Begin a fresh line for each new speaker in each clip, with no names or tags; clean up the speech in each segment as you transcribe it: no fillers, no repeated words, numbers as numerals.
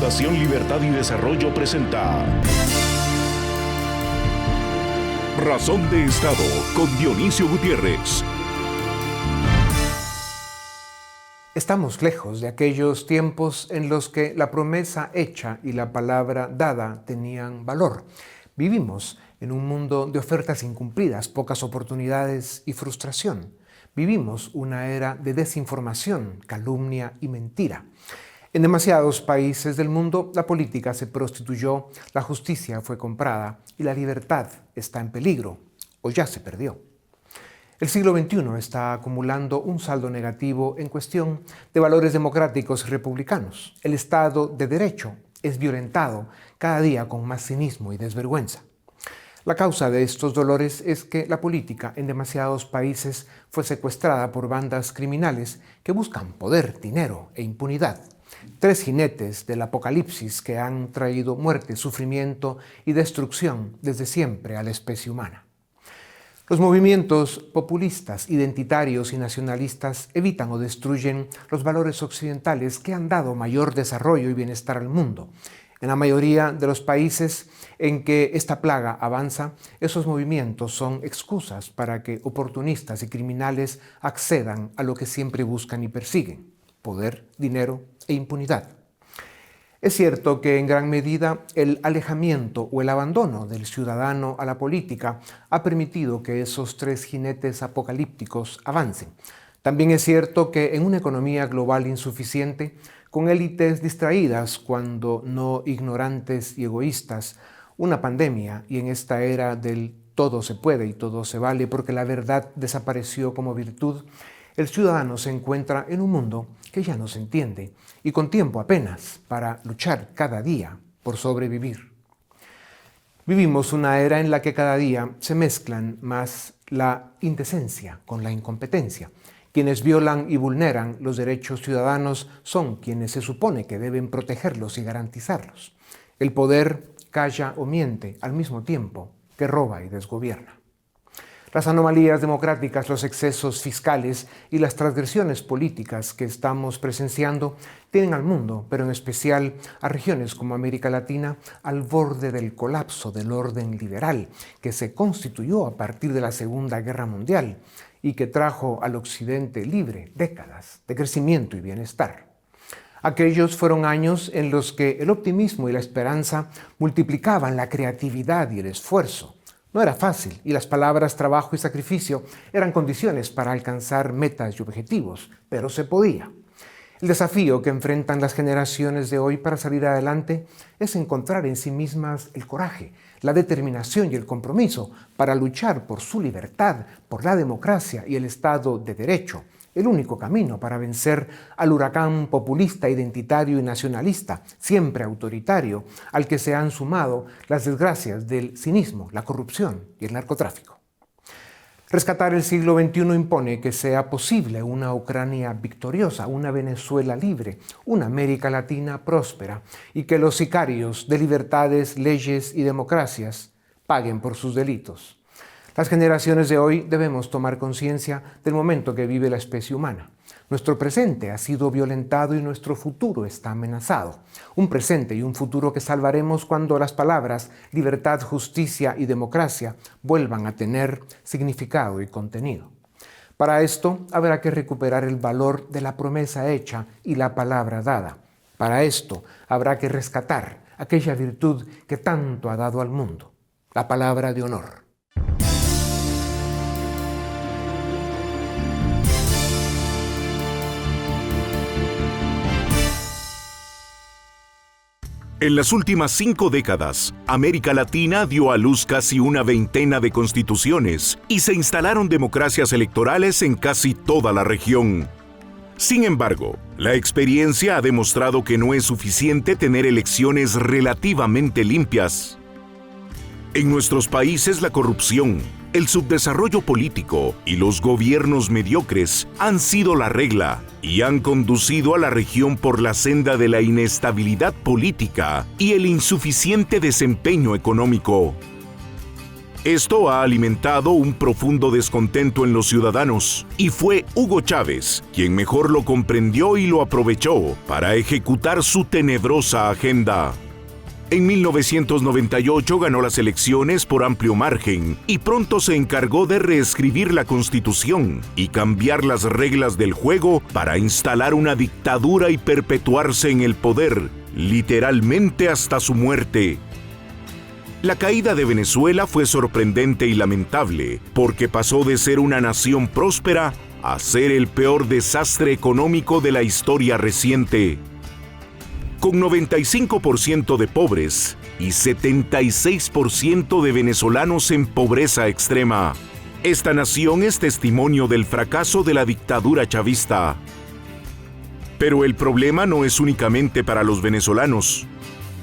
Fundación Libertad y Desarrollo presenta Razón de Estado con Dionisio Gutiérrez.
Estamos lejos de aquellos tiempos en los que la promesa hecha y la palabra dada tenían valor. Vivimos en un mundo de ofertas incumplidas, pocas oportunidades y frustración. Vivimos una era de desinformación, calumnia y mentira. En demasiados países del mundo, la política se prostituyó, la justicia fue comprada y la libertad está en peligro, o ya se perdió. El siglo XXI está acumulando un saldo negativo en cuestión de valores democráticos y republicanos. El Estado de Derecho es violentado cada día con más cinismo y desvergüenza. La causa de estos dolores es que la política en demasiados países fue secuestrada por bandas criminales que buscan poder, dinero e impunidad. Tres jinetes del apocalipsis que han traído muerte, sufrimiento y destrucción desde siempre a la especie humana. Los movimientos populistas, identitarios y nacionalistas evitan o destruyen los valores occidentales que han dado mayor desarrollo y bienestar al mundo. En la mayoría de los países en que esta plaga avanza, esos movimientos son excusas para que oportunistas y criminales accedan a lo que siempre buscan y persiguen: poder, dinero e impunidad. Es cierto que en gran medida el alejamiento o el abandono del ciudadano a la política ha permitido que esos tres jinetes apocalípticos avancen. También es cierto que en una economía global insuficiente, con élites distraídas cuando no ignorantes y egoístas, una pandemia y en esta era del todo se puede y todo se vale porque la verdad desapareció como virtud, el ciudadano se encuentra en un mundo que ya no se entiende y con tiempo apenas para luchar cada día por sobrevivir. Vivimos una era en la que cada día se mezclan más la indecencia con la incompetencia. Quienes violan y vulneran los derechos ciudadanos son quienes se supone que deben protegerlos y garantizarlos. El poder calla o miente al mismo tiempo que roba y desgobierna. Las anomalías democráticas, los excesos fiscales y las transgresiones políticas que estamos presenciando tienen al mundo, pero en especial a regiones como América Latina, al borde del colapso del orden liberal que se constituyó a partir de la Segunda Guerra Mundial y que trajo al occidente libre décadas de crecimiento y bienestar. Aquellos fueron años en los que el optimismo y la esperanza multiplicaban la creatividad y el esfuerzo. No era fácil y las palabras trabajo y sacrificio eran condiciones para alcanzar metas y objetivos, pero se podía. El desafío que enfrentan las generaciones de hoy para salir adelante es encontrar en sí mismas el coraje, la determinación y el compromiso para luchar por su libertad, por la democracia y el Estado de Derecho. El único camino para vencer al huracán populista, identitario y nacionalista, siempre autoritario, al que se han sumado las desgracias del cinismo, la corrupción y el narcotráfico. Rescatar el siglo XXI impone que sea posible una Ucrania victoriosa, una Venezuela libre, una América Latina próspera y que los sicarios de libertades, leyes y democracias paguen por sus delitos. Las generaciones de hoy debemos tomar conciencia del momento que vive la especie humana. Nuestro presente ha sido violentado y nuestro futuro está amenazado. Un presente y un futuro que salvaremos cuando las palabras libertad, justicia y democracia vuelvan a tener significado y contenido. Para esto habrá que recuperar el valor de la promesa hecha y la palabra dada. Para esto habrá que rescatar aquella virtud que tanto ha dado al mundo, la palabra de honor.
En las últimas 5 décadas, América Latina dio a luz casi una veintena de constituciones y se instalaron democracias electorales en casi toda la región. Sin embargo, la experiencia ha demostrado que no es suficiente tener elecciones relativamente limpias. En nuestros países, la corrupción, el subdesarrollo político y los gobiernos mediocres han sido la regla y han conducido a la región por la senda de la inestabilidad política y el insuficiente desempeño económico. Esto ha alimentado un profundo descontento en los ciudadanos, y fue Hugo Chávez quien mejor lo comprendió y lo aprovechó para ejecutar su tenebrosa agenda. En 1998 ganó las elecciones por amplio margen y pronto se encargó de reescribir la Constitución y cambiar las reglas del juego para instalar una dictadura y perpetuarse en el poder, literalmente hasta su muerte. La caída de Venezuela fue sorprendente y lamentable, porque pasó de ser una nación próspera a ser el peor desastre económico de la historia reciente. Con 95% de pobres y 76% de venezolanos en pobreza extrema, esta nación es testimonio del fracaso de la dictadura chavista. Pero el problema no es únicamente para los venezolanos.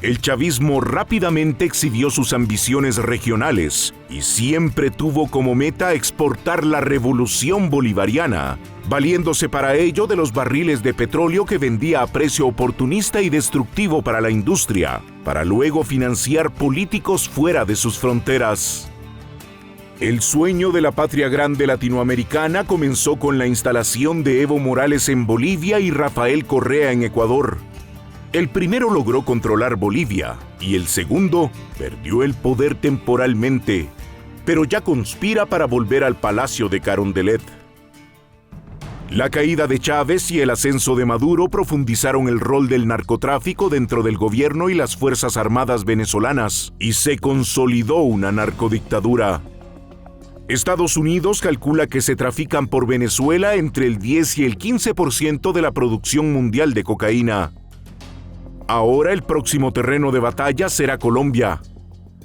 El chavismo rápidamente exhibió sus ambiciones regionales y siempre tuvo como meta exportar la revolución bolivariana, valiéndose para ello de los barriles de petróleo que vendía a precio oportunista y destructivo para la industria, para luego financiar políticos fuera de sus fronteras. El sueño de la patria grande latinoamericana comenzó con la instalación de Evo Morales en Bolivia y Rafael Correa en Ecuador. El primero logró controlar Bolivia y el segundo perdió el poder temporalmente, pero ya conspira para volver al Palacio de Carondelet. La caída de Chávez y el ascenso de Maduro profundizaron el rol del narcotráfico dentro del gobierno y las Fuerzas Armadas venezolanas, y se consolidó una narcodictadura. Estados Unidos calcula que se trafican por Venezuela entre el 10 y el 15% de la producción mundial de cocaína. Ahora el próximo terreno de batalla será Colombia.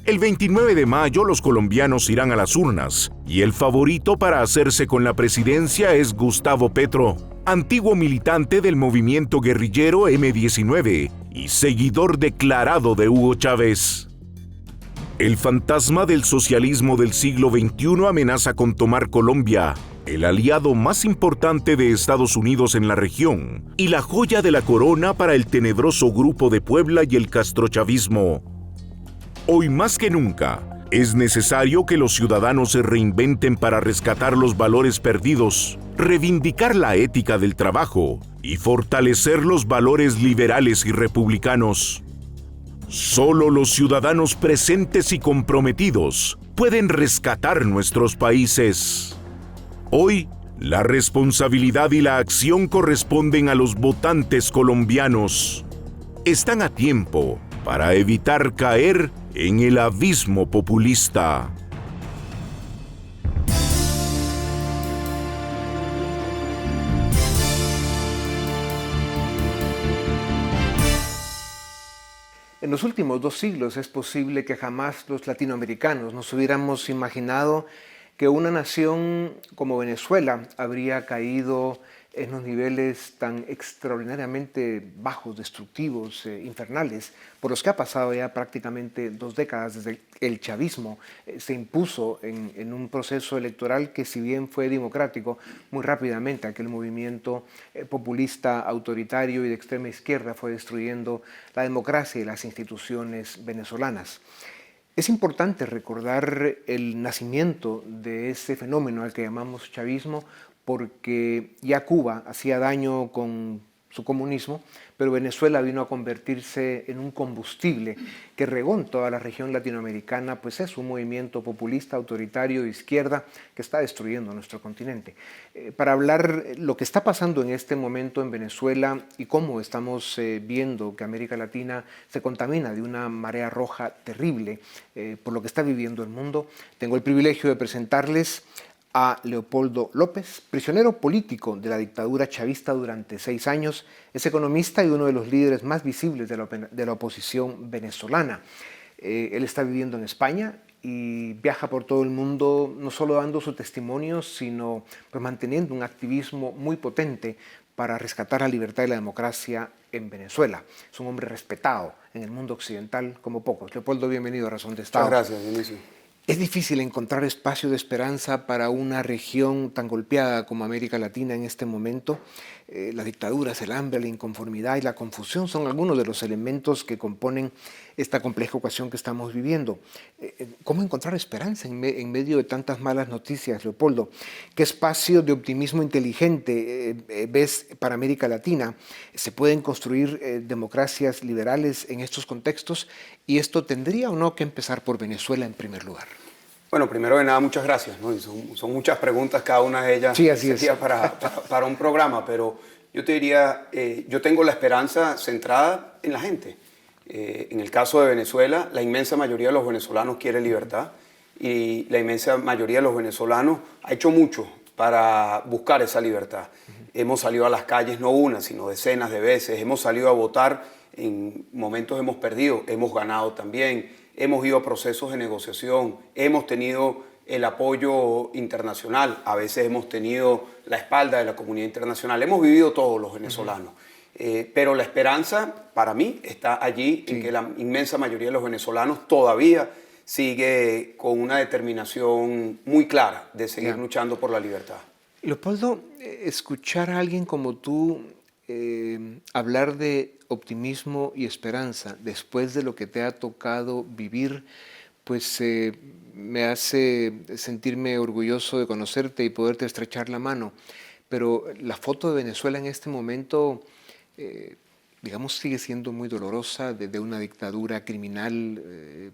El 29 de mayo los colombianos irán a las urnas y el favorito para hacerse con la presidencia es Gustavo Petro, antiguo militante del movimiento guerrillero M-19 y seguidor declarado de Hugo Chávez. El fantasma del socialismo del siglo XXI amenaza con tomar Colombia, el aliado más importante de Estados Unidos en la región y la joya de la corona para el tenebroso Grupo de Puebla y el castrochavismo. Hoy más que nunca, es necesario que los ciudadanos se reinventen para rescatar los valores perdidos, reivindicar la ética del trabajo y fortalecer los valores liberales y republicanos. Solo los ciudadanos presentes y comprometidos pueden rescatar nuestros países. Hoy, la responsabilidad y la acción corresponden a los votantes colombianos. Están a tiempo para evitar caer en el abismo populista.
En los últimos 2 siglos es posible que jamás los latinoamericanos nos hubiéramos imaginado que una nación como Venezuela habría caído en los niveles tan extraordinariamente bajos, destructivos, infernales, por los que ha pasado ya prácticamente 2 décadas desde que el chavismo se impuso en un proceso electoral que, si bien fue democrático, muy rápidamente aquel movimiento populista, autoritario y de extrema izquierda fue destruyendo la democracia y las instituciones venezolanas. Es importante recordar el nacimiento de ese fenómeno al que llamamos chavismo, porque ya Cuba hacía daño con su comunismo, pero Venezuela vino a convertirse en un combustible que regó en toda la región latinoamericana, pues es un movimiento populista, autoritario, de izquierda, que está destruyendo nuestro continente. Para hablar lo que está pasando en este momento en Venezuela y cómo estamos viendo que América Latina se contamina de una marea roja terrible por lo que está viviendo el mundo, tengo el privilegio de presentarles a Leopoldo López, prisionero político de la dictadura chavista durante 6 años, es economista y uno de los líderes más visibles de la oposición venezolana. Él está viviendo en España y viaja por todo el mundo, no solo dando su testimonio, sino pues, manteniendo un activismo muy potente para rescatar la libertad y la democracia en Venezuela. Es un hombre respetado en el mundo occidental como pocos. Leopoldo, bienvenido a Razón de Estado.
Muchas gracias, Dionisio.
Es difícil encontrar espacio de esperanza para una región tan golpeada como América Latina en este momento. Las dictaduras, el hambre, la inconformidad y la confusión son algunos de los elementos que componen esta compleja ecuación que estamos viviendo. ¿Cómo encontrar esperanza en medio de tantas malas noticias, Leopoldo? ¿Qué espacio de optimismo inteligente ves para América Latina? ¿Se pueden construir democracias liberales en estos contextos? ¿Y esto tendría o no que empezar por Venezuela en primer lugar?
Bueno, primero de nada, muchas gracias, ¿no? Y son muchas preguntas, cada una de ellas
sí, así
sería para un programa, pero yo te diría, yo tengo la esperanza centrada en la gente. En el caso de Venezuela, la inmensa mayoría de los venezolanos quiere libertad y la inmensa mayoría de los venezolanos ha hecho mucho para buscar esa libertad. Hemos salido a las calles no una, sino decenas de veces, hemos salido a votar, en momentos hemos perdido, hemos ganado también. Hemos ido a procesos de negociación, hemos tenido el apoyo internacional, a veces hemos tenido la espalda de la comunidad internacional, hemos vivido todos los venezolanos. Pero la esperanza para mí está allí, en que la inmensa mayoría de los venezolanos todavía sigue con una determinación muy clara de seguir luchando por la libertad.
Leopoldo, escuchar a alguien como tú hablar de optimismo y esperanza después de lo que te ha tocado vivir, pues me hace sentirme orgulloso de conocerte y poderte estrechar la mano. Pero la foto de Venezuela en este momento, digamos, sigue siendo muy dolorosa, de una dictadura criminal,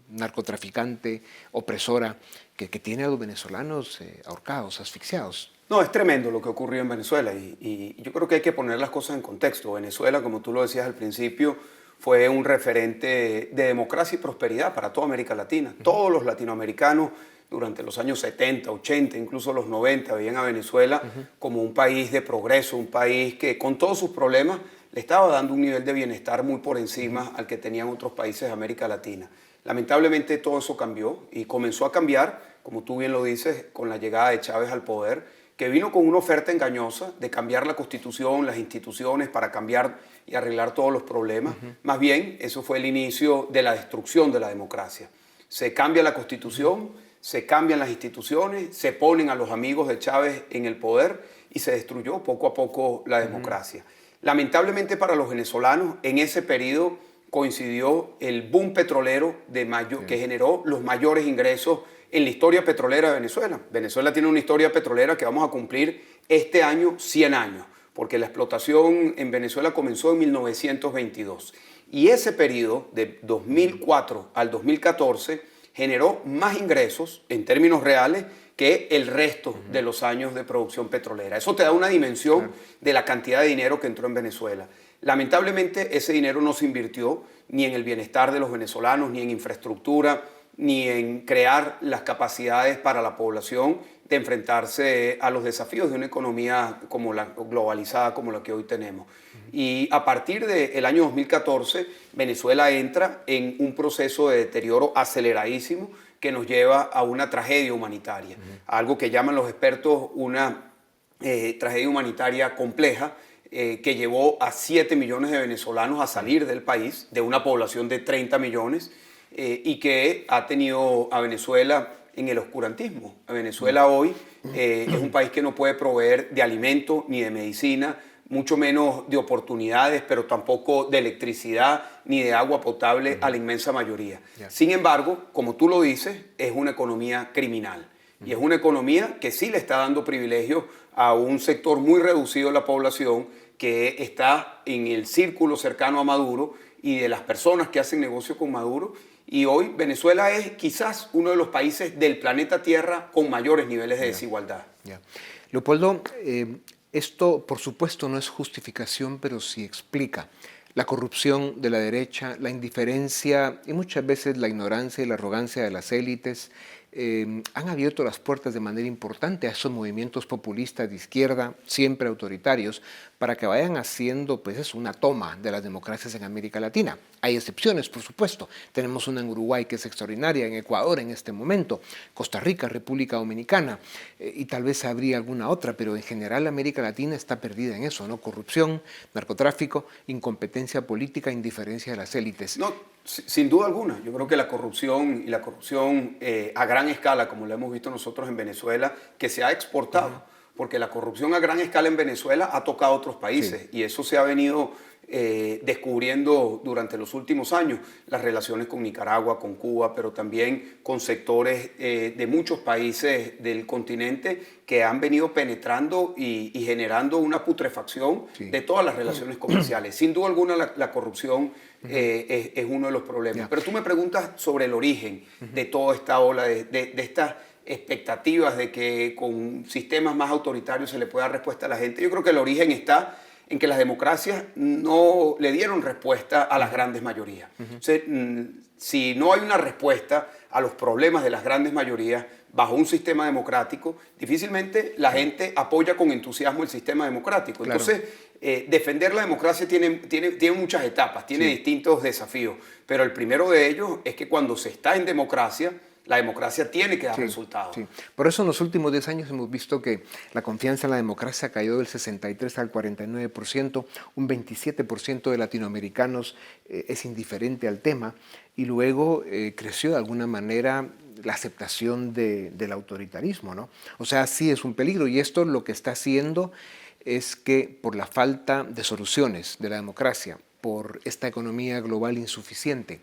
narcotraficante, opresora, que tiene a los venezolanos ahorcados, asfixiados.
No, es tremendo lo que ocurrió en Venezuela y yo creo que hay que poner las cosas en contexto. Venezuela, como tú lo decías al principio, fue un referente de democracia y prosperidad para toda América Latina. Todos los latinoamericanos durante los años 70, 80, incluso los 90, veían a Venezuela como un país de progreso, un país que con todos sus problemas le estaba dando un nivel de bienestar muy por encima al que tenían otros países de América Latina. Lamentablemente todo eso cambió y comenzó a cambiar, como tú bien lo dices, con la llegada de Chávez al poder, que vino con una oferta engañosa de cambiar la Constitución, las instituciones, para cambiar y arreglar todos los problemas. Más bien, eso fue el inicio de la destrucción de la democracia. Se cambia la Constitución, se cambian las instituciones, se ponen a los amigos de Chávez en el poder y se destruyó poco a poco la democracia. Lamentablemente para los venezolanos, en ese periodo coincidió el boom petrolero que generó los mayores ingresos en la historia petrolera de Venezuela. Venezuela tiene una historia petrolera que vamos a cumplir este año 100 años, porque la explotación en Venezuela comenzó en 1922. Y ese periodo, de 2004 al 2014, generó más ingresos en términos reales que el resto de los años de producción petrolera. Eso te da una dimensión de la cantidad de dinero que entró en Venezuela. Lamentablemente ese dinero no se invirtió ni en el bienestar de los venezolanos, ni en infraestructura, ni en crear las capacidades para la población de enfrentarse a los desafíos de una economía como la globalizada como la que hoy tenemos. Y a partir del año 2014, Venezuela entra en un proceso de deterioro aceleradísimo que nos lleva a una tragedia humanitaria, algo que llaman los expertos una tragedia humanitaria compleja, que llevó a 7 millones de venezolanos a salir del país, de una población de 30 millones, y que ha tenido a Venezuela en el oscurantismo. Venezuela hoy es un país que no puede proveer de alimento ni de medicina, mucho menos de oportunidades, pero tampoco de electricidad ni de agua potable a la inmensa mayoría. Sin embargo, como tú lo dices, es una economía criminal. Y es una economía que sí le está dando privilegios a un sector muy reducido de la población que está en el círculo cercano a Maduro y de las personas que hacen negocio con Maduro. Y hoy Venezuela es quizás uno de los países del planeta Tierra con mayores niveles de desigualdad.
Leopoldo, esto por supuesto no es justificación, pero sí explica la corrupción de la derecha, la indiferencia y muchas veces la ignorancia y la arrogancia de las élites, han abierto las puertas de manera importante a esos movimientos populistas de izquierda, siempre autoritarios, para que vayan haciendo pues, una toma de las democracias en América Latina. Hay excepciones, por supuesto. Tenemos una en Uruguay que es extraordinaria, en Ecuador en este momento, Costa Rica, República Dominicana, y tal vez habría alguna otra, pero en general América Latina está perdida en eso, ¿no? Corrupción, narcotráfico, incompetencia política, indiferencia de las élites.
No, sin duda alguna. Yo creo que la corrupción a gran escala, como lo hemos visto nosotros en Venezuela, que se ha exportado, porque la corrupción a gran escala en Venezuela ha tocado a otros países y eso se ha venido descubriendo durante los últimos años, las relaciones con Nicaragua, con Cuba, pero también con sectores de muchos países del continente que han venido penetrando y generando una putrefacción de todas las relaciones comerciales. Sin duda alguna la corrupción es uno de los problemas. Pero tú me preguntas sobre el origen de toda esta ola, de estas expectativas de que con sistemas más autoritarios se le pueda dar respuesta a la gente. Yo creo que el origen está en que las democracias no le dieron respuesta a las grandes mayorías. O sea, si no hay una respuesta a los problemas de las grandes mayorías bajo un sistema democrático, difícilmente la gente apoya con entusiasmo el sistema democrático. Entonces, defender la democracia tiene muchas etapas, tiene distintos desafíos, pero el primero de ellos es que cuando se está en democracia, la democracia tiene que dar resultados.
Por eso en los últimos 10 años hemos visto que la confianza en la democracia cayó del 63 al 49%, un 27% de latinoamericanos es indiferente al tema y luego creció de alguna manera la aceptación del autoritarismo, ¿no? O sea, sí es un peligro y esto lo que está haciendo es que por la falta de soluciones de la democracia, por esta economía global insuficiente,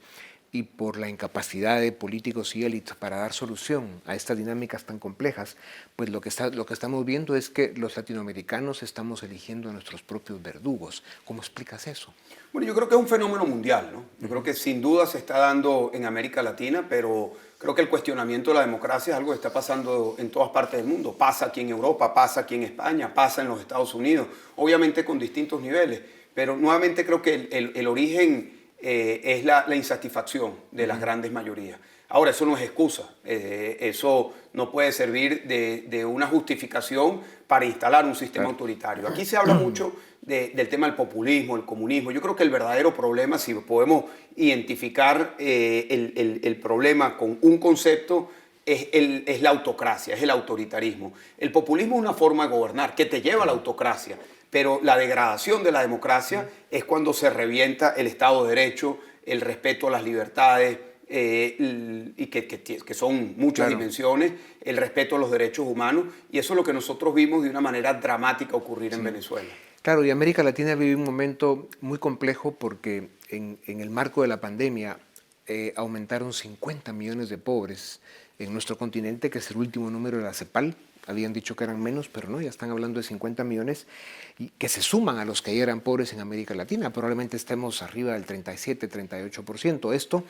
y por la incapacidad de políticos y élites para dar solución a estas dinámicas tan complejas, pues lo que estamos viendo es que los latinoamericanos estamos eligiendo a nuestros propios verdugos. ¿Cómo explicas eso?
Bueno, yo creo que es un fenómeno mundial, ¿no? Yo creo que sin duda se está dando en América Latina, pero creo que el cuestionamiento de la democracia es algo que está pasando en todas partes del mundo. Pasa aquí en Europa, pasa aquí en España, pasa en los Estados Unidos, obviamente con distintos niveles, pero nuevamente creo que el origen es la insatisfacción de las grandes mayorías. Ahora, eso no es excusa, eso no puede servir de una justificación para instalar un sistema autoritario. Aquí se habla mucho del tema del populismo, el comunismo. Yo creo que el verdadero problema, si podemos identificar el problema con un concepto, es la autocracia, es el autoritarismo. El populismo es una forma de gobernar que te lleva a la autocracia. Pero la degradación de la democracia es cuando se revienta el Estado de Derecho, el respeto a las libertades, y que son muchas dimensiones, el respeto a los derechos humanos, y eso es lo que nosotros vimos de una manera dramática ocurrir en Venezuela.
Claro, y América Latina vive un momento muy complejo porque en el marco de la pandemia aumentaron 50 millones de pobres en nuestro continente, que es el último número de la CEPAL. Habían dicho que eran menos, pero no, ya están hablando de 50 millones y que se suman a los que ya eran pobres en América Latina. Probablemente estemos arriba del 37, 38%. Esto,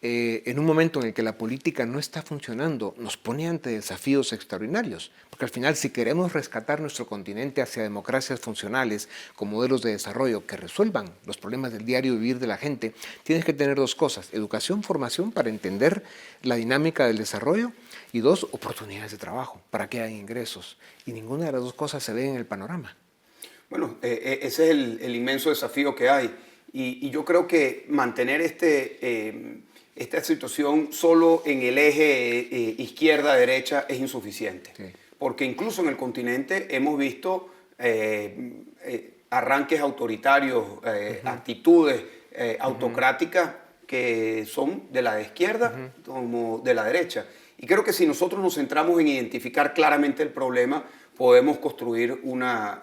en un momento en el que la política no está funcionando, nos pone ante desafíos extraordinarios. Porque al final, si queremos rescatar nuestro continente hacia democracias funcionales con modelos de desarrollo que resuelvan los problemas del diario vivir de la gente, tienes que tener dos cosas: educación, formación para entender la dinámica del desarrollo, y dos, oportunidades de trabajo para que haya ingresos. Y ninguna de las dos cosas se ve en el panorama.
Bueno, ese es el inmenso desafío que hay. Y yo creo que mantener esta situación solo en el eje izquierda-derecha es insuficiente. Sí. Porque incluso en el continente hemos visto arranques autoritarios, actitudes autocráticas que son de la izquierda como de la derecha. Y creo que si nosotros nos centramos en identificar claramente el problema, podemos construir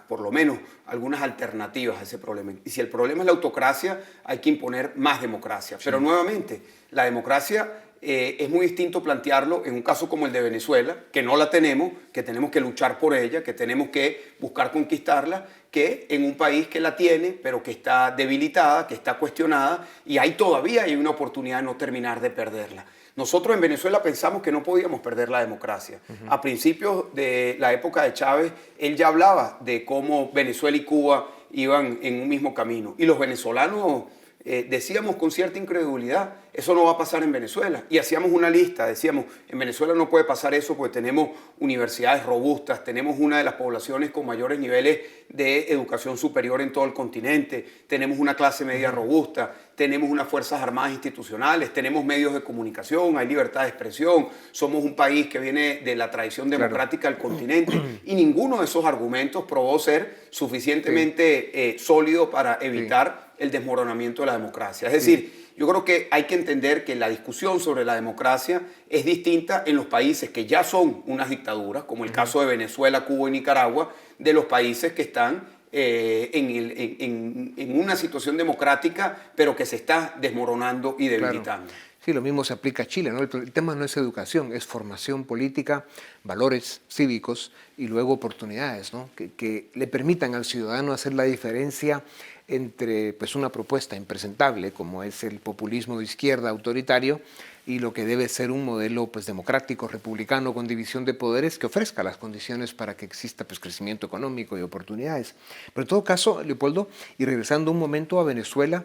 por lo menos algunas alternativas a ese problema. Y si el problema es la autocracia, hay que imponer más democracia. Pero nuevamente, la democracia es muy distinto plantearlo en un caso como el de Venezuela, que no la tenemos, que tenemos que luchar por ella, que tenemos que buscar conquistarla, que en un país que la tiene, pero que está debilitada, que está cuestionada, y ahí todavía hay una oportunidad de no terminar de perderla. Nosotros en Venezuela pensamos que no podíamos perder la democracia. A principios de la época de Chávez, él ya hablaba de cómo Venezuela y Cuba iban en un mismo camino. Y los venezolanos decíamos con cierta incredulidad, eso no va a pasar en Venezuela. Y hacíamos una lista, decíamos, en Venezuela no puede pasar eso porque tenemos universidades robustas, tenemos una de las poblaciones con mayores niveles de educación superior en todo el continente, tenemos una clase media robusta, tenemos unas fuerzas armadas institucionales, tenemos medios de comunicación, hay libertad de expresión, somos un país que viene de la tradición democrática del continente, y ninguno de esos argumentos probó ser suficientemente sólido para evitar el desmoronamiento de la democracia. Es decir, yo creo que hay que entender que la discusión sobre la democracia es distinta en los países que ya son unas dictaduras, como el caso de Venezuela, Cuba y Nicaragua, de los países que están en una situación democrática, pero que se está desmoronando y debilitando.
Claro. Sí, lo mismo se aplica a Chile, ¿no? El tema no es educación, es formación política, valores cívicos y luego oportunidades, ¿no? Que le permitan al ciudadano hacer la diferencia entre pues, una propuesta impresentable, como es el populismo de izquierda autoritario, y lo que debe ser un modelo pues, democrático, republicano, con división de poderes, que ofrezca las condiciones para que exista pues, crecimiento económico y oportunidades. Pero en todo caso, Leopoldo, y regresando un momento a Venezuela,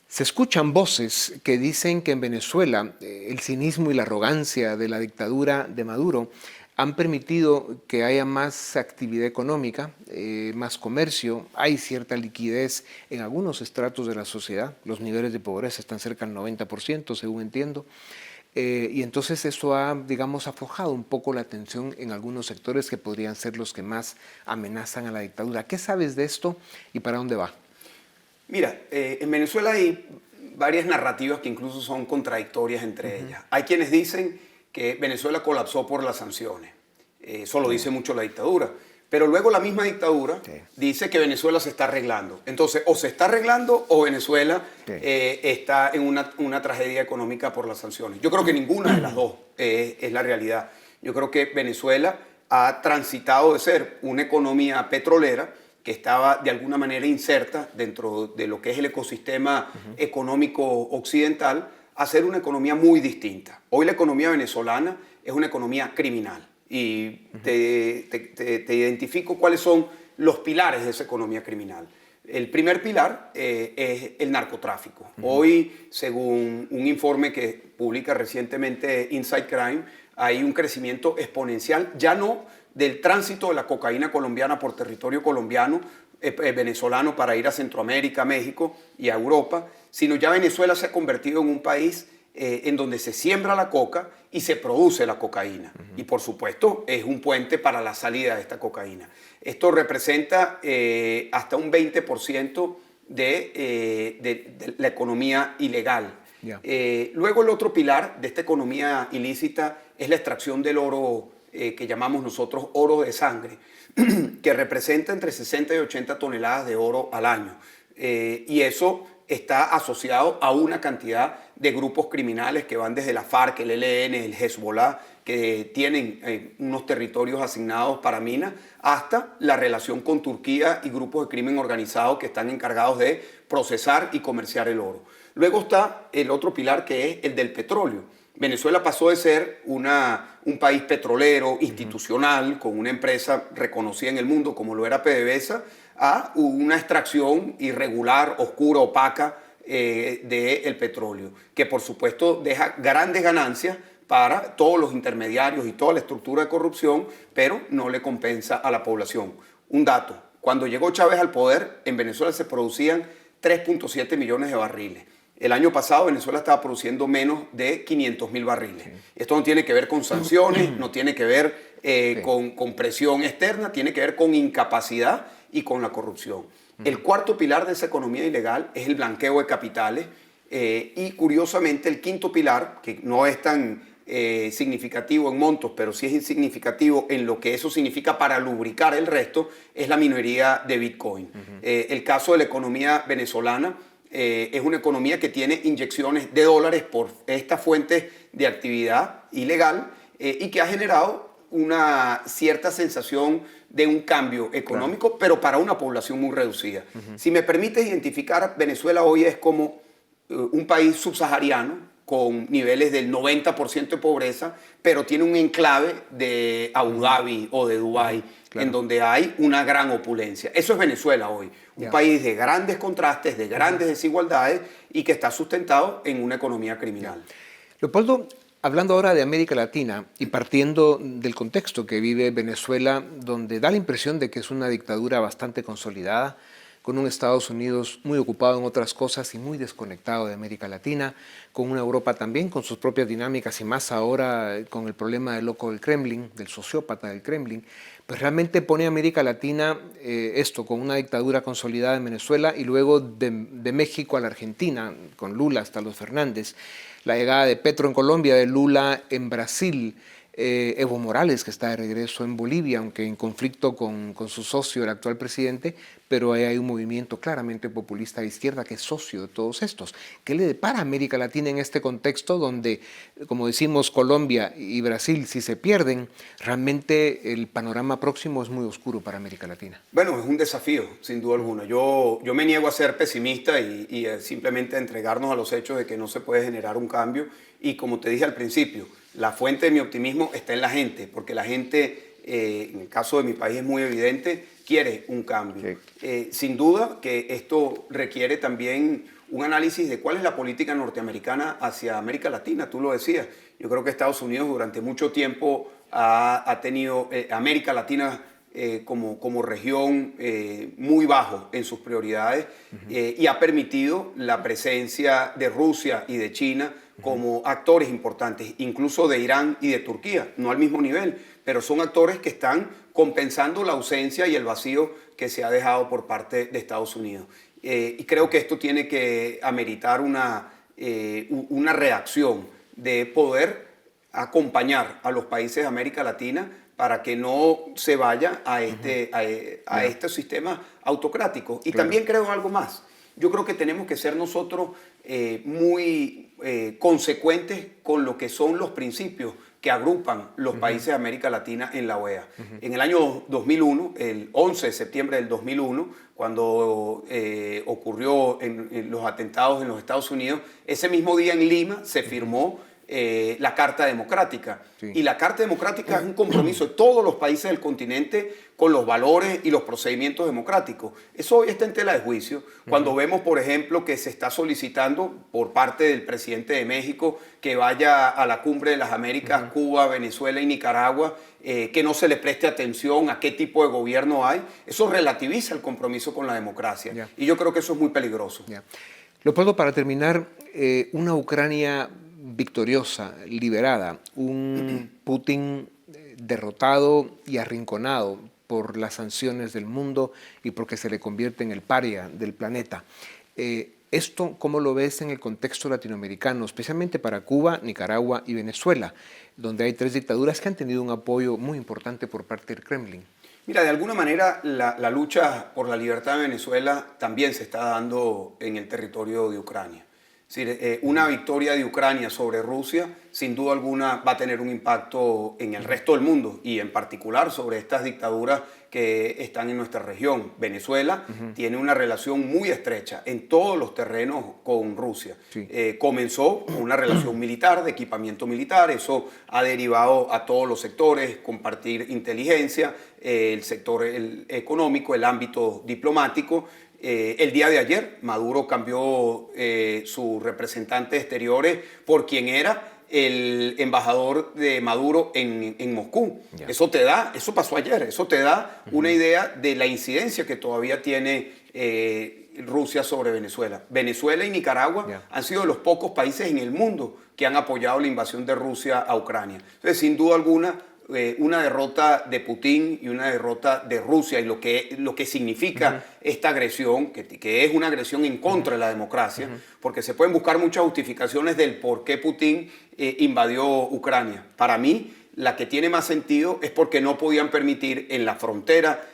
se escuchan voces que dicen que en Venezuela el cinismo y la arrogancia de la dictadura de Maduro han permitido que haya más actividad económica, más comercio, hay cierta liquidez en algunos estratos de la sociedad, los niveles de pobreza están cerca del 90%, según entiendo, y entonces eso ha, digamos, aflojado un poco la tensión en algunos sectores que podrían ser los que más amenazan a la dictadura. ¿Qué sabes de esto y para dónde va?
Mira, en Venezuela hay varias narrativas que incluso son contradictorias entre ellas. Hay quienes dicen que Venezuela colapsó por las sanciones. Eso lo dice mucho la dictadura. Pero luego la misma dictadura dice que Venezuela se está arreglando. Entonces, o se está arreglando o Venezuela está en una tragedia económica por las sanciones. Yo creo que ninguna de las dos es la realidad. Yo creo que Venezuela ha transitado de ser una economía petrolera que estaba de alguna manera inserta dentro de lo que es el ecosistema económico occidental, a ser una economía muy distinta. Hoy la economía venezolana es una economía criminal y te identifico cuáles son los pilares de esa economía criminal. El primer pilar es el narcotráfico. Hoy, según un informe que publica recientemente Inside Crime, hay un crecimiento exponencial, ya no del tránsito de la cocaína colombiana por territorio colombiano, venezolano para ir a Centroamérica, México y a Europa, sino ya Venezuela se ha convertido en un país en donde se siembra la coca y se produce la cocaína. Y por supuesto es un puente para la salida de esta cocaína. Esto representa hasta un 20% de la economía ilegal. Luego el otro pilar de esta economía ilícita es la extracción del oro que llamamos nosotros oro de sangre, que representa entre 60 y 80 toneladas de oro al año. Y eso está asociado a una cantidad de grupos criminales que van desde la FARC, el ELN, el Hezbollah, que tienen unos territorios asignados para minas, hasta la relación con Turquía y grupos de crimen organizado que están encargados de procesar y comerciar el oro. Luego está el otro pilar, que es el del petróleo. Venezuela pasó de ser un país petrolero, institucional, con una empresa reconocida en el mundo como lo era PDVSA, a una extracción irregular, oscura, opaca del petróleo, que por supuesto deja grandes ganancias para todos los intermediarios y toda la estructura de corrupción, pero no le compensa a la población. Un dato, cuando llegó Chávez al poder, en Venezuela se producían 3.7 millones de barriles. El año pasado Venezuela estaba produciendo menos de 500.000 barriles. Esto no tiene que ver con sanciones, no tiene que ver con presión externa, tiene que ver con incapacidad y con la corrupción. El cuarto pilar de esa economía ilegal es el blanqueo de capitales y curiosamente el quinto pilar, que no es tan significativo en montos, pero sí es significativo en lo que eso significa para lubricar el resto, es la minería de Bitcoin. El caso de la economía venezolana es una economía que tiene inyecciones de dólares por estas fuentes de actividad ilegal y que ha generado una cierta sensación de un cambio económico, pero para una población muy reducida. Si me permites identificar, Venezuela hoy es como un país subsahariano con niveles del 90% de pobreza, pero tiene un enclave de Abu Dhabi o de Dubái, en donde hay una gran opulencia. Eso es Venezuela hoy, un país de grandes contrastes, de grandes desigualdades y que está sustentado en una economía criminal.
Leopoldo, hablando ahora de América Latina y partiendo del contexto que vive Venezuela, donde da la impresión de que es una dictadura bastante consolidada, con un Estados Unidos muy ocupado en otras cosas y muy desconectado de América Latina, con una Europa también con sus propias dinámicas y más ahora con el problema del loco del Kremlin, del sociópata del Kremlin, pues realmente pone a América Latina esto, con una dictadura consolidada en Venezuela y luego de México a la Argentina, con Lula hasta los Fernández, la llegada de Petro en Colombia, de Lula en Brasil, Evo Morales, que está de regreso en Bolivia, aunque en conflicto con su socio, el actual presidente, pero hay un movimiento claramente populista de izquierda que es socio de todos estos. ¿Qué le depara a América Latina en este contexto donde, como decimos, Colombia y Brasil, si se pierden, realmente el panorama próximo es muy oscuro para América Latina?
Bueno, es un desafío, sin duda alguna. Yo me niego a ser pesimista y simplemente a entregarnos a los hechos de que no se puede generar un cambio. Y como te dije al principio, la fuente de mi optimismo está en la gente, porque la gente, en el caso de mi país es muy evidente, quiere un cambio. Sí. Sin duda que esto requiere también un análisis de cuál es la política norteamericana hacia América Latina, tú lo decías. Yo creo que Estados Unidos durante mucho tiempo ha tenido América Latina como región muy bajo en sus prioridades y ha permitido la presencia de Rusia y de China como actores importantes, incluso de Irán y de Turquía, no al mismo nivel, pero son actores que están compensando la ausencia y el vacío que se ha dejado por parte de Estados Unidos. Y creo que esto tiene que ameritar una reacción de poder acompañar a los países de América Latina para que no se vaya a este sistema autocrático. Y también creo algo más. Yo creo que tenemos que ser nosotros muy consecuentes con lo que son los principios que agrupan los países de América Latina en la OEA. En el año 2001, el 11 de septiembre del 2001, cuando ocurrió en los atentados en los Estados Unidos, ese mismo día en Lima se firmó la Carta Democrática. Sí. Y la Carta Democrática es un compromiso de todos los países del continente con los valores y los procedimientos democráticos. Eso hoy está en tela de juicio. Cuando vemos, por ejemplo, que se está solicitando por parte del presidente de México que vaya a la Cumbre de las Américas, Cuba, Venezuela y Nicaragua, que no se le preste atención a qué tipo de gobierno hay, eso relativiza el compromiso con la democracia. Y yo creo que eso es muy peligroso.
Leopoldo, para terminar, una Ucrania victoriosa, liberada, un Putin derrotado y arrinconado por las sanciones del mundo y porque se le convierte en el paria del planeta. ¿Esto cómo lo ves en el contexto latinoamericano, especialmente para Cuba, Nicaragua y Venezuela, donde hay tres dictaduras que han tenido un apoyo muy importante por parte del Kremlin?
Mira, de alguna manera la lucha por la libertad de Venezuela también se está dando en el territorio de Ucrania. Es decir, una victoria de Ucrania sobre Rusia, sin duda alguna, va a tener un impacto en el resto del mundo y en particular sobre estas dictaduras que están en nuestra región. Venezuela tiene una relación muy estrecha en todos los terrenos con Rusia. Sí. Comenzó con una relación militar, de equipamiento militar, eso ha derivado a todos los sectores, compartir inteligencia, el sector económico, el ámbito diplomático. El día de ayer, Maduro cambió sus representantes exteriores por quien era el embajador de Maduro en Moscú. Yeah. Eso pasó ayer, eso te da una idea de la incidencia que todavía tiene Rusia sobre Venezuela. Venezuela y Nicaragua han sido los pocos países en el mundo que han apoyado la invasión de Rusia a Ucrania. Entonces, sin duda alguna, una derrota de Putin y una derrota de Rusia y lo que significa esta agresión, que es una agresión en contra de la democracia, porque se pueden buscar muchas justificaciones del por qué Putin invadió Ucrania. Para mí, la que tiene más sentido es porque no podían permitir en la frontera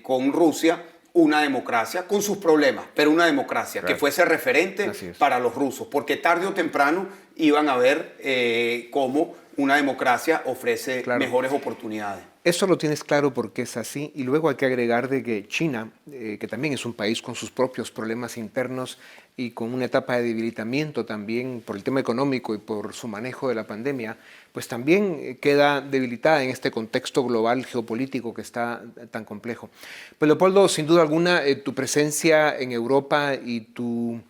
con Rusia una democracia con sus problemas, pero una democracia que fuese referente para los rusos, porque tarde o temprano iban a ver cómo una democracia ofrece mejores oportunidades.
Eso lo tienes claro porque es así, y luego hay que agregar de que China, que también es un país con sus propios problemas internos y con una etapa de debilitamiento también por el tema económico y por su manejo de la pandemia, pues también queda debilitada en este contexto global geopolítico que está tan complejo. Pues Leopoldo, sin duda alguna, tu presencia en Europa y tu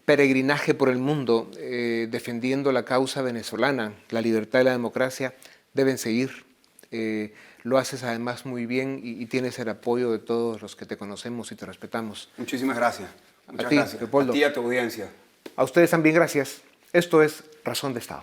peregrinaje por el mundo defendiendo la causa venezolana, la libertad y la democracia, deben seguir. Lo haces además muy bien y tienes el apoyo de todos los que te conocemos y te respetamos.
Muchísimas gracias. Muchas
a ti,
gracias.
Leopoldo.
A ti y a tu audiencia.
A ustedes también gracias. Esto es Razón de Estado.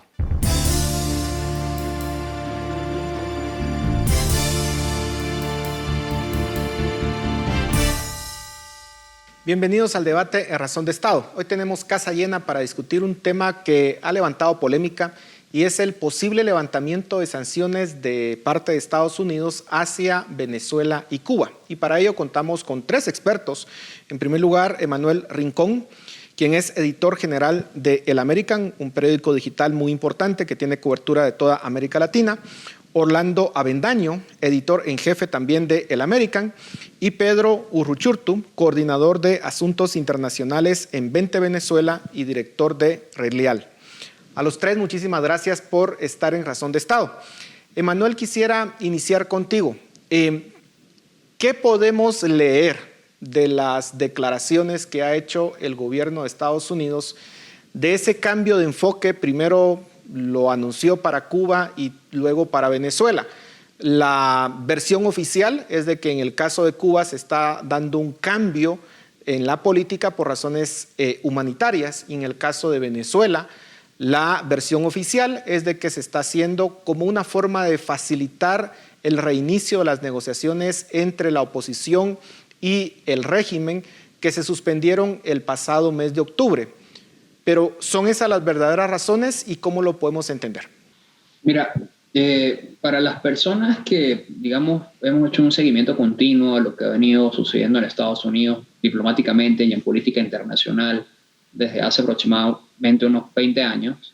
Bienvenidos al debate en Razón de Estado. Hoy tenemos casa llena para discutir un tema que ha levantado polémica y es el posible levantamiento de sanciones de parte de Estados Unidos hacia Venezuela y Cuba. Y para ello contamos con 3 expertos. En primer lugar, Emanuel Rincón, quien es editor general de El American, un periódico digital muy importante que tiene cobertura de toda América Latina. Orlando Avendaño, editor en jefe también de El American, y Pedro Urruchurtu, coordinador de Asuntos Internacionales en 20 Venezuela y director de Relial. A los 3, muchísimas gracias por estar en Razón de Estado. Emanuel, quisiera iniciar contigo. ¿Qué podemos leer de las declaraciones que ha hecho el gobierno de Estados Unidos de ese cambio de enfoque? Primero lo anunció para Cuba y luego para Venezuela. La versión oficial es de que en el caso de Cuba se está dando un cambio en la política por razones humanitarias, y en el caso de Venezuela la versión oficial es de que se está haciendo como una forma de facilitar el reinicio de las negociaciones entre la oposición y el régimen que se suspendieron el pasado mes de octubre. Pero ¿son esas las verdaderas razones y cómo lo podemos entender?
Mira, para las personas que, digamos, hemos hecho un seguimiento continuo a lo que ha venido sucediendo en Estados Unidos diplomáticamente y en política internacional desde hace aproximadamente unos 20 años,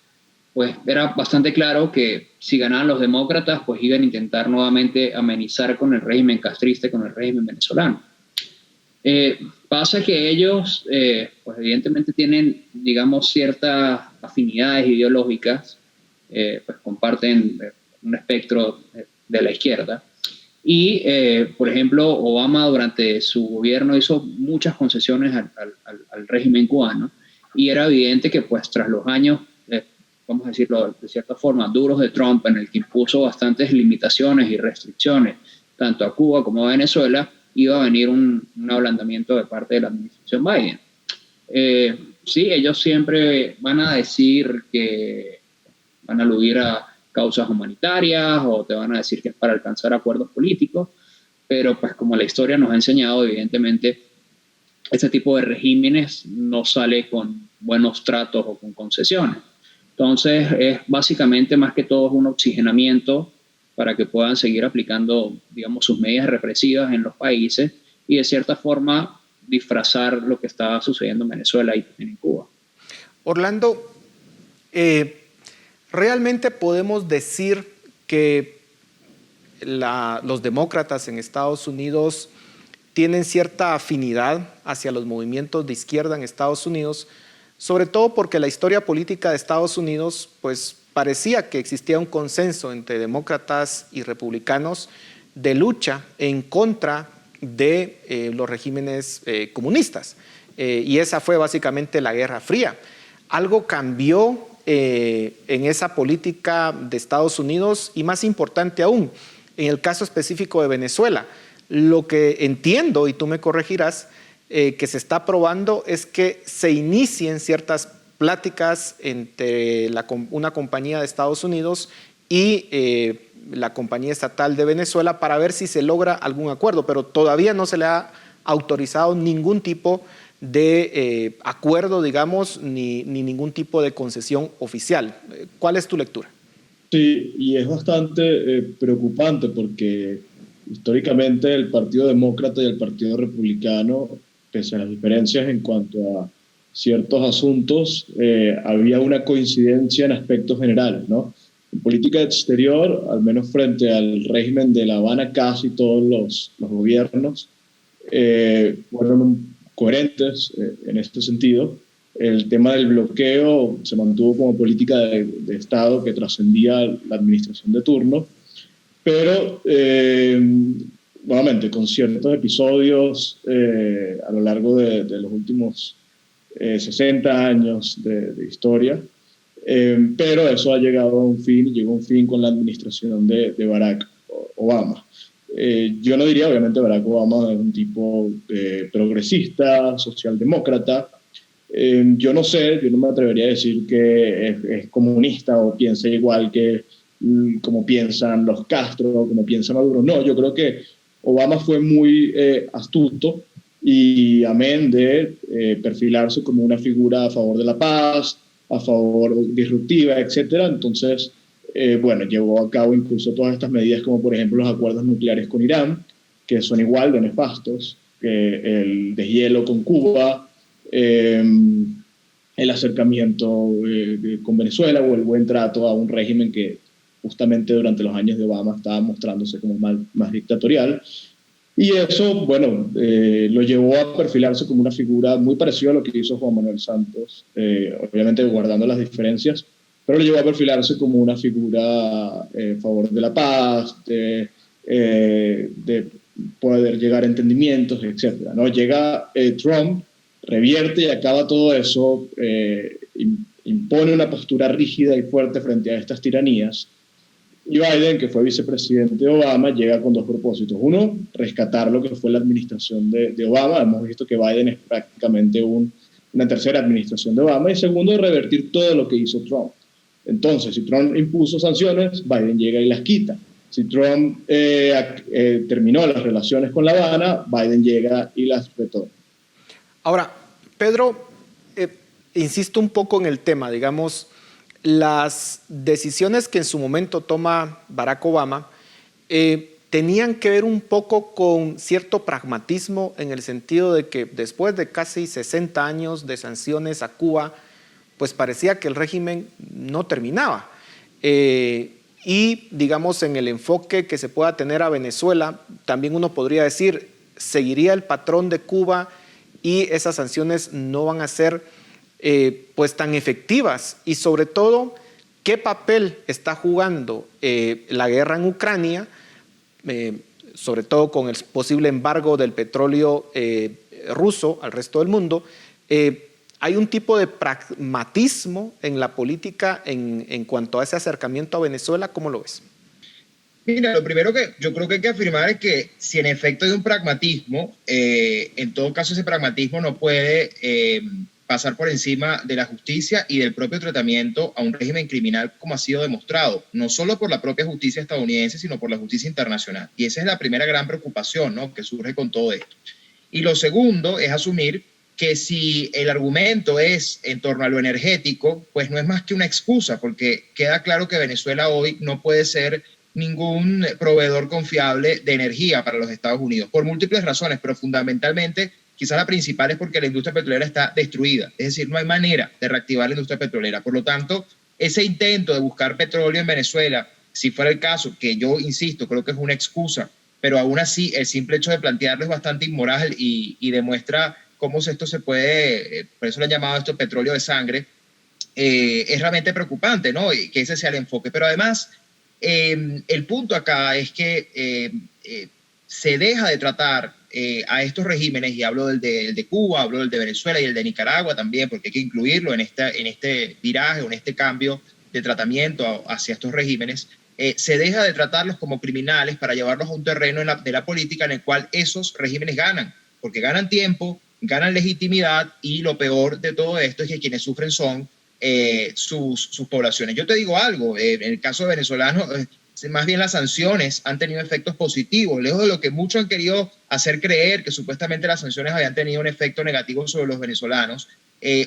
pues era bastante claro que si ganaban los demócratas, pues iban a intentar nuevamente amenizar con el régimen castrista, con el régimen venezolano. Pasa que ellos, pues evidentemente tienen, digamos, ciertas afinidades ideológicas, pues comparten un espectro de la izquierda. Y, por ejemplo, Obama durante su gobierno hizo muchas concesiones al régimen cubano, y era evidente que, pues, tras los años, vamos a decirlo de cierta forma, duros de Trump, en el que impuso bastantes limitaciones y restricciones, tanto a Cuba como a Venezuela, iba a venir un ablandamiento de parte de la administración Biden. Sí, ellos siempre van a decir que van a aludir a causas humanitarias o te van a decir que es para alcanzar acuerdos políticos, pero pues como la historia nos ha enseñado, evidentemente, este tipo de regímenes no sale con buenos tratos o con concesiones. Entonces, es básicamente más que todo un oxigenamiento para que puedan seguir aplicando, digamos, sus medidas represivas en los países y de cierta forma disfrazar lo que está sucediendo en Venezuela y también en Cuba.
Orlando, ¿realmente podemos decir que los demócratas en Estados Unidos tienen cierta afinidad hacia los movimientos de izquierda en Estados Unidos, sobre todo porque la historia política de Estados Unidos, pues parecía que existía un consenso entre demócratas y republicanos de lucha en contra de los regímenes comunistas? Y esa fue básicamente la Guerra Fría. ¿Algo cambió en esa política de Estados Unidos? Y más importante aún, en el caso específico de Venezuela, lo que entiendo, y tú me corregirás, que se está probando es que se inicien ciertas pláticas entre una compañía de Estados Unidos y la compañía estatal de Venezuela para ver si se logra algún acuerdo, pero todavía no se le ha autorizado ningún tipo de acuerdo, digamos, ni ningún tipo de concesión oficial. ¿Cuál es tu lectura?
Sí, y es bastante preocupante porque históricamente el Partido Demócrata y el Partido Republicano, pese a las diferencias en cuanto a ciertos asuntos, había una coincidencia en aspectos generales, ¿no? En política exterior, al menos frente al régimen de La Habana, casi todos los gobiernos fueron coherentes en este sentido. El tema del bloqueo se mantuvo como política de Estado que trascendía la administración de turno, pero nuevamente con ciertos episodios a lo largo de los últimos 60 años de historia, pero eso ha llegado a un fin, llegó a un fin con la administración de Barack Obama. Yo no diría, obviamente, Barack Obama es un tipo progresista, socialdemócrata. Yo no sé, yo no me atrevería a decir que es comunista o piensa igual que como piensan los Castro, como piensa Maduro. No, yo creo que Obama fue muy astuto y amén de perfilarse como una figura a favor de la paz, a favor disruptiva, etcétera. Entonces, bueno, llevó a cabo incluso todas estas medidas, como por ejemplo los acuerdos nucleares con Irán, que son igual de nefastos que el deshielo con Cuba, el acercamiento con Venezuela o el buen trato a un régimen que justamente durante los años de Obama estaba mostrándose como más dictatorial. Y eso, bueno, lo llevó a perfilarse como una figura muy parecida a lo que hizo Juan Manuel Santos, obviamente guardando las diferencias, pero lo llevó a perfilarse como una figura a favor de la paz, de poder llegar a entendimientos, etc., ¿no? Llega Trump, revierte y acaba todo eso, impone una postura rígida y fuerte frente a estas tiranías. Y Biden, que fue vicepresidente de Obama, llega con dos propósitos. Uno, rescatar lo que fue la administración de Obama. Hemos visto que Biden es prácticamente una tercera administración de Obama. Y segundo, revertir todo lo que hizo Trump. Entonces, si Trump impuso sanciones, Biden llega y las quita. Si Trump terminó las relaciones con La Habana, Biden llega y las retorna.
Ahora, Pedro, insisto un poco en el tema, digamos, las decisiones que en su momento toma Barack Obama tenían que ver un poco con cierto pragmatismo en el sentido de que después de casi 60 años de sanciones a Cuba, pues parecía que el régimen no terminaba. Y digamos en el enfoque que se pueda tener a Venezuela, también uno podría decir, seguiría el patrón de Cuba y esas sanciones no van a ser pues tan efectivas. Y sobre todo, ¿qué papel está jugando la guerra en Ucrania, sobre todo con el posible embargo del petróleo ruso al resto del mundo? ¿Hay un tipo de pragmatismo en la política en cuanto a ese acercamiento a Venezuela? ¿Cómo lo ves?
Mira, lo primero que yo creo que hay que afirmar es que si en efecto hay un pragmatismo, en todo caso ese pragmatismo no puede pasar por encima de la justicia y del propio tratamiento a un régimen criminal, como ha sido demostrado, no solo por la propia justicia estadounidense, sino por la justicia internacional. Y esa es la primera gran preocupación, ¿no?, que surge con todo esto. Y lo segundo es asumir que si el argumento es en torno a lo energético, pues no es más que una excusa, porque queda claro que Venezuela hoy no puede ser ningún proveedor confiable de energía para los Estados Unidos, por múltiples razones, pero fundamentalmente quizás la principal es porque la industria petrolera está destruida, es decir, no hay manera de reactivar la industria petrolera. Por lo tanto, ese intento de buscar petróleo en Venezuela, si fuera el caso, que yo insisto, creo que es una excusa, pero aún así el simple hecho de plantearlo es bastante inmoral y demuestra cómo esto se puede, por eso le han llamado esto petróleo de sangre, es realmente preocupante, ¿no?, y que ese sea el enfoque. Pero además, el punto acá es que se deja de tratar a estos regímenes, y hablo del de Cuba, hablo del de Venezuela y el de Nicaragua también, porque hay que incluirlo en este viraje o en este cambio de tratamiento hacia estos regímenes. Se deja de tratarlos como criminales para llevarlos a un terreno de la política en el cual esos regímenes ganan, porque ganan tiempo, ganan legitimidad, y lo peor de todo esto es que quienes sufren son sus poblaciones. Yo te digo algo, en el caso venezolano, más bien las sanciones han tenido efectos positivos, lejos de lo que muchos han querido hacer creer, que supuestamente las sanciones habían tenido un efecto negativo sobre los venezolanos.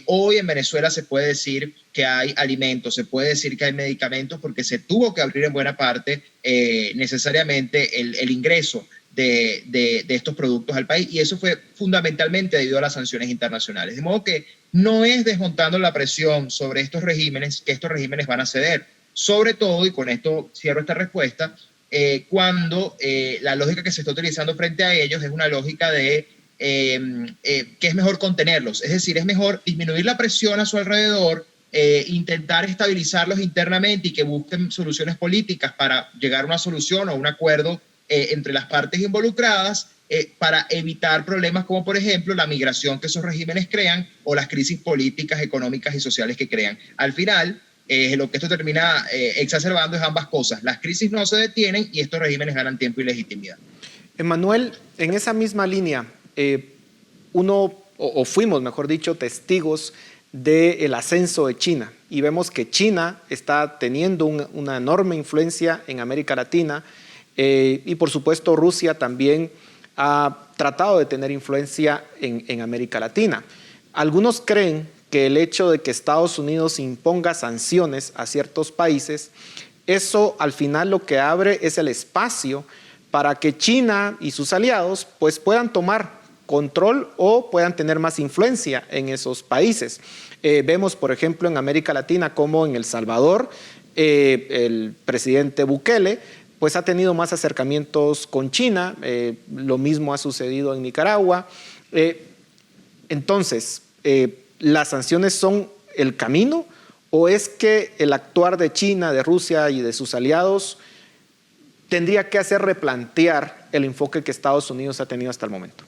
Hoy en Venezuela se puede decir que hay alimentos, se puede decir que hay medicamentos, porque se tuvo que abrir en buena parte necesariamente el ingreso de estos productos al país, y eso fue fundamentalmente debido a las sanciones internacionales. De modo que no es desmontando la presión sobre estos regímenes que estos regímenes van a ceder. sobre todo, y con esto cierro esta respuesta, cuando la lógica que se está utilizando frente a ellos es una lógica de que es mejor contenerlos, es decir, es mejor disminuir la presión a su alrededor, intentar estabilizarlos internamente y que busquen soluciones políticas para llegar a una solución o un acuerdo entre las partes involucradas, para evitar problemas como, por ejemplo, la migración que esos regímenes crean o las crisis políticas, económicas y sociales que crean. Al final, lo que esto termina exacerbando es ambas cosas. Las crisis no se detienen y estos regímenes ganan tiempo y legitimidad.
Emmanuel, en esa misma línea, fuimos, mejor dicho, testigos del ascenso de China, y vemos que China está teniendo una enorme influencia en América Latina, y por supuesto Rusia también ha tratado de tener influencia en América Latina. Algunos creen que el hecho de que Estados Unidos imponga sanciones a ciertos países, eso al final lo que abre es el espacio para que China y sus aliados pues puedan tomar control o puedan tener más influencia en esos países. Vemos, por ejemplo, en América Latina como en El Salvador, el presidente Bukele pues ha tenido más acercamientos con China, lo mismo ha sucedido en Nicaragua. Entonces, ¿las sanciones son el camino o es que el actuar de China, de Rusia y de sus aliados tendría que hacer replantear el enfoque que Estados Unidos ha tenido hasta el momento?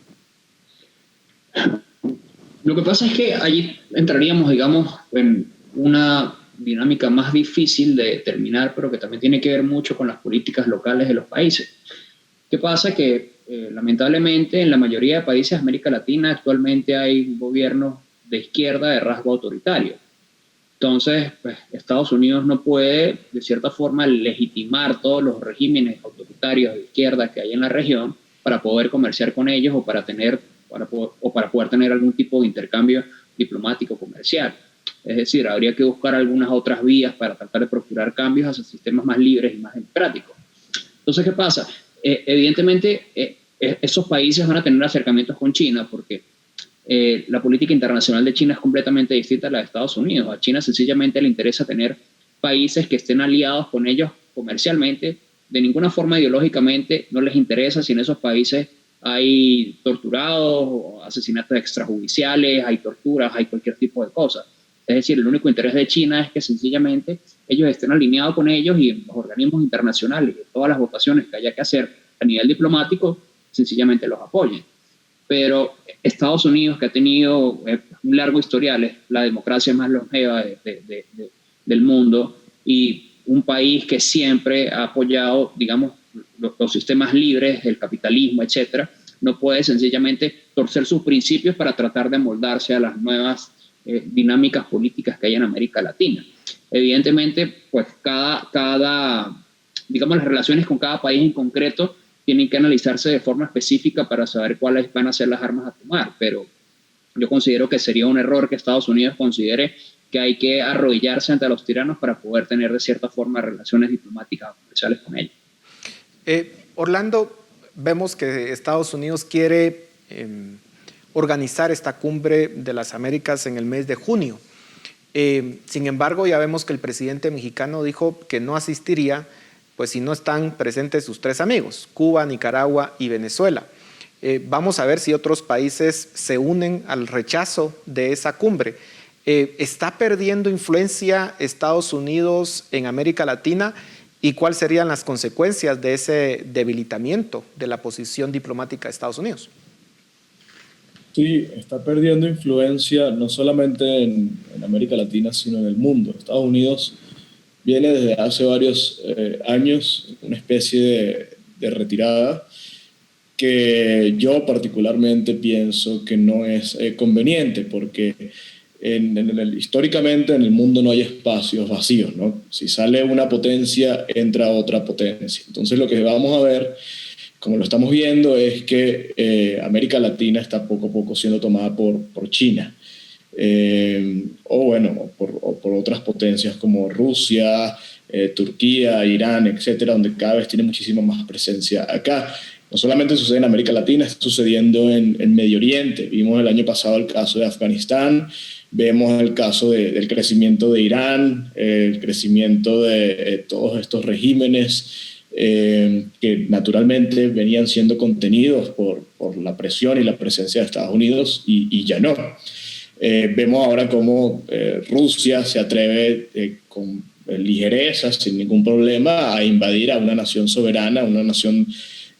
Lo que pasa es que allí entraríamos, digamos, en una dinámica más difícil de determinar, pero que también tiene que ver mucho con las políticas locales de los países. ¿Qué pasa? Que lamentablemente en la mayoría de países de América Latina actualmente hay gobiernos de izquierda de rasgo autoritario. Entonces, pues, Estados Unidos no puede, de cierta forma, legitimar todos los regímenes autoritarios de izquierda que hay en la región para poder comerciar con ellos o para poder tener algún tipo de intercambio diplomático comercial. Es decir, habría que buscar algunas otras vías para tratar de procurar cambios hacia sistemas más libres y más democráticos. Entonces, ¿qué pasa? Evidentemente, esos países van a tener acercamientos con China porque la política internacional de China es completamente distinta a la de Estados Unidos. A China sencillamente le interesa tener países que estén aliados con ellos comercialmente. De ninguna forma ideológicamente no les interesa si en esos países hay torturados o asesinatos extrajudiciales, hay torturas, hay cualquier tipo de cosa. Es decir, el único interés de China es que sencillamente ellos estén alineados con ellos y en los organismos internacionales y todas las votaciones que haya que hacer a nivel diplomático, sencillamente los apoyen. Pero Estados Unidos, que ha tenido un largo historial, es la democracia más longeva del mundo y un país que siempre ha apoyado, digamos, los sistemas libres, el capitalismo, etcétera, no puede sencillamente torcer sus principios para tratar de amoldarse a las nuevas dinámicas políticas que hay en América Latina. Evidentemente, pues digamos, las relaciones con cada país en concreto tienen que analizarse de forma específica para saber cuáles van a ser las armas a tomar, pero yo considero que sería un error que Estados Unidos considere que hay que arrodillarse ante los tiranos para poder tener de cierta forma relaciones diplomáticas o comerciales con ellos.
Orlando, vemos que Estados Unidos quiere organizar esta cumbre de las Américas en el mes de junio. Sin embargo, ya vemos que el presidente mexicano dijo que no asistiría, pues si no están presentes sus tres amigos, Cuba, Nicaragua y Venezuela. Vamos a ver si otros países se unen al rechazo de esa cumbre. ¿Está perdiendo influencia Estados Unidos en América Latina? ¿Y cuáles serían las consecuencias de ese debilitamiento de la posición diplomática de Estados Unidos?
Sí, está perdiendo influencia no solamente en América Latina, sino en el mundo. Estados Unidos viene desde hace varios años una especie de retirada que yo particularmente pienso que no es conveniente porque históricamente en el mundo no hay espacios vacíos, ¿no? Si sale una potencia, entra otra potencia. Entonces lo que vamos a ver, como lo estamos viendo, es que América Latina está poco a poco siendo tomada por China. O por otras potencias como Rusia, Turquía, Irán, etcétera, donde cada vez tiene muchísima más presencia acá. No solamente sucede en América Latina, está sucediendo en Medio Oriente. Vimos el año pasado el caso de Afganistán, vemos el caso del crecimiento de Irán, el crecimiento de todos estos regímenes que naturalmente venían siendo contenidos por la presión y la presencia de Estados Unidos y ya no. Vemos ahora cómo Rusia se atreve con ligereza, sin ningún problema, a invadir a una nación soberana, una nación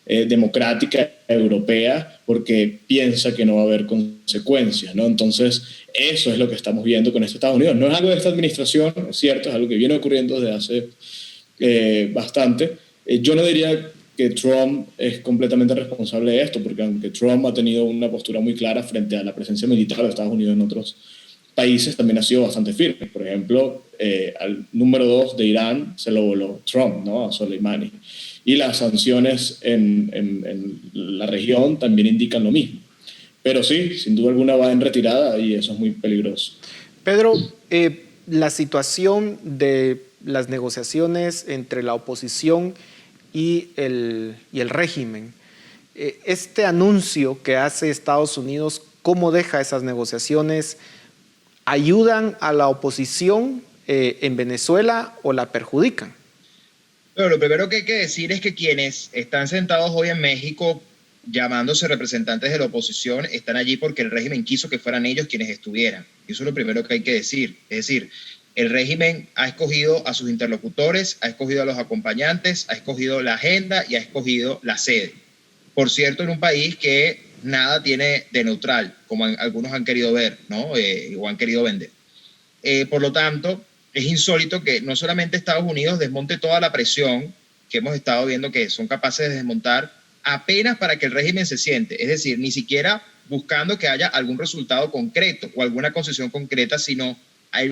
democrática europea, porque piensa que no va a haber consecuencias, ¿no? Entonces, eso es lo que estamos viendo con Estados Unidos. No es algo de esta administración, es cierto, es algo que viene ocurriendo desde hace bastante. Yo no diría que Trump es completamente responsable de esto, porque aunque Trump ha tenido una postura muy clara frente a la presencia militar de Estados Unidos en otros países, también ha sido bastante firme. Por ejemplo, al número 2 de Irán se lo voló Trump, ¿no? A Soleimani. Y las sanciones en la región también indican lo mismo. Pero sí, sin duda alguna va en retirada y eso es muy peligroso.
Pedro, la situación de las negociaciones entre la oposición y el régimen, este anuncio que hace Estados Unidos, ¿cómo deja esas negociaciones? ¿Ayudan a la oposición en Venezuela o la perjudican?
Bueno, lo primero que hay que decir es que quienes están sentados hoy en México llamándose representantes de la oposición están allí porque el régimen quiso que fueran ellos quienes estuvieran. Eso es lo primero que hay que decir. Es decir, el régimen ha escogido a sus interlocutores, ha escogido a los acompañantes, ha escogido la agenda y ha escogido la sede. Por cierto, en un país que nada tiene de neutral, como algunos han querido ver, ¿no? O han querido vender. Por lo tanto, es insólito que no solamente Estados Unidos desmonte toda la presión que hemos estado viendo que son capaces de desmontar apenas para que el régimen se siente, es decir, ni siquiera buscando que haya algún resultado concreto o alguna concesión concreta, sino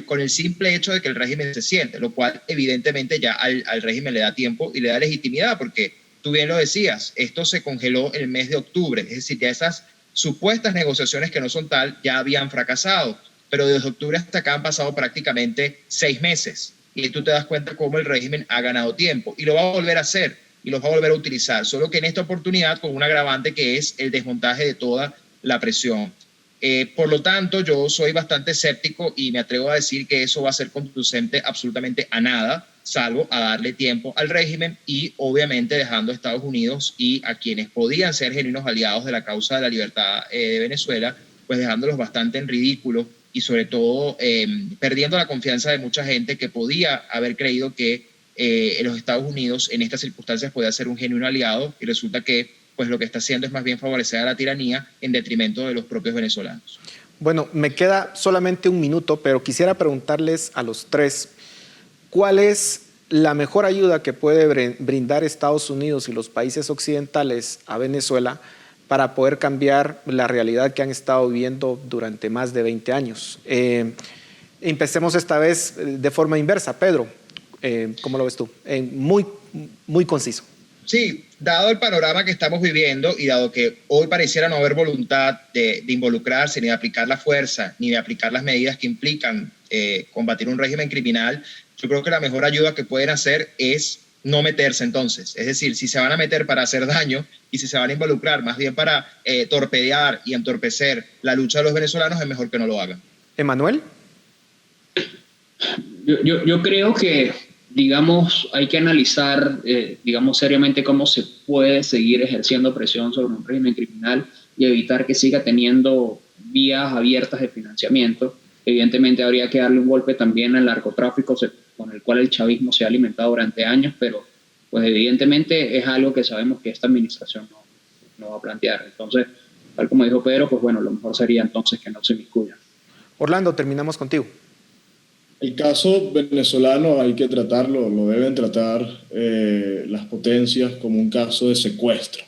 con el simple hecho de que el régimen se siente, lo cual evidentemente ya al régimen le da tiempo y le da legitimidad, porque tú bien lo decías, esto se congeló el mes de octubre, es decir, ya esas supuestas negociaciones que no son tal ya habían fracasado, pero desde octubre hasta acá han pasado prácticamente 6 meses y tú te das cuenta cómo el régimen ha ganado tiempo y lo va a volver a hacer y los va a volver a utilizar, solo que en esta oportunidad con un agravante que es el desmontaje de toda la presión. Por lo tanto, yo soy bastante escéptico y me atrevo a decir que eso va a ser conducente absolutamente a nada, salvo a darle tiempo al régimen y obviamente dejando a Estados Unidos y a quienes podían ser genuinos aliados de la causa de la libertad de Venezuela, pues dejándolos bastante en ridículo y sobre todo perdiendo la confianza de mucha gente que podía haber creído que los Estados Unidos en estas circunstancias podía ser un genuino aliado y resulta que pues lo que está haciendo es más bien favorecer a la tiranía en detrimento de los propios venezolanos.
Bueno, me queda solamente un minuto, pero quisiera preguntarles a los tres, ¿cuál es la mejor ayuda que puede brindar Estados Unidos y los países occidentales a Venezuela para poder cambiar la realidad que han estado viviendo durante más de 20 años? Empecemos esta vez de forma inversa. Pedro, ¿cómo lo ves tú? Muy conciso.
Sí, dado el panorama que estamos viviendo y dado que hoy pareciera no haber voluntad de involucrarse, ni de aplicar la fuerza, ni de aplicar las medidas que implican combatir un régimen criminal, yo creo que la mejor ayuda que pueden hacer es no meterse entonces. Es decir, si se van a meter para hacer daño y si se van a involucrar más bien para torpedear y entorpecer la lucha de los venezolanos, es mejor que no lo hagan.
¿Emanuel?
Yo creo que digamos, hay que analizar, digamos, seriamente cómo se puede seguir ejerciendo presión sobre un régimen criminal y evitar que siga teniendo vías abiertas de financiamiento. Evidentemente habría que darle un golpe también al narcotráfico con el cual el chavismo se ha alimentado durante años, pero pues evidentemente es algo que sabemos que esta administración no va a plantear. Entonces, tal como dijo Pedro, pues bueno, lo mejor sería entonces que no se inmiscuyan.
Orlando, terminamos contigo.
El caso venezolano hay que tratarlo, lo deben tratar las potencias como un caso de secuestro.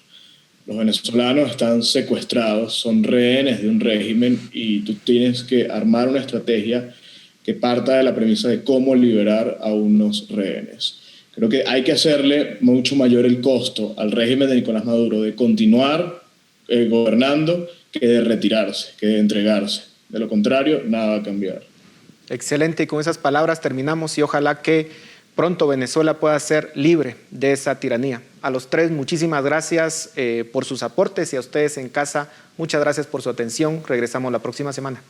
Los venezolanos están secuestrados, son rehenes de un régimen y tú tienes que armar una estrategia que parta de la premisa de cómo liberar a unos rehenes. Creo que hay que hacerle mucho mayor el costo al régimen de Nicolás Maduro de continuar gobernando que de retirarse, que de entregarse. De lo contrario, nada va a cambiar.
Excelente, y con esas palabras terminamos y ojalá que pronto Venezuela pueda ser libre de esa tiranía. A los tres, muchísimas gracias por sus aportes y a ustedes en casa, muchas gracias por su atención. Regresamos la próxima semana.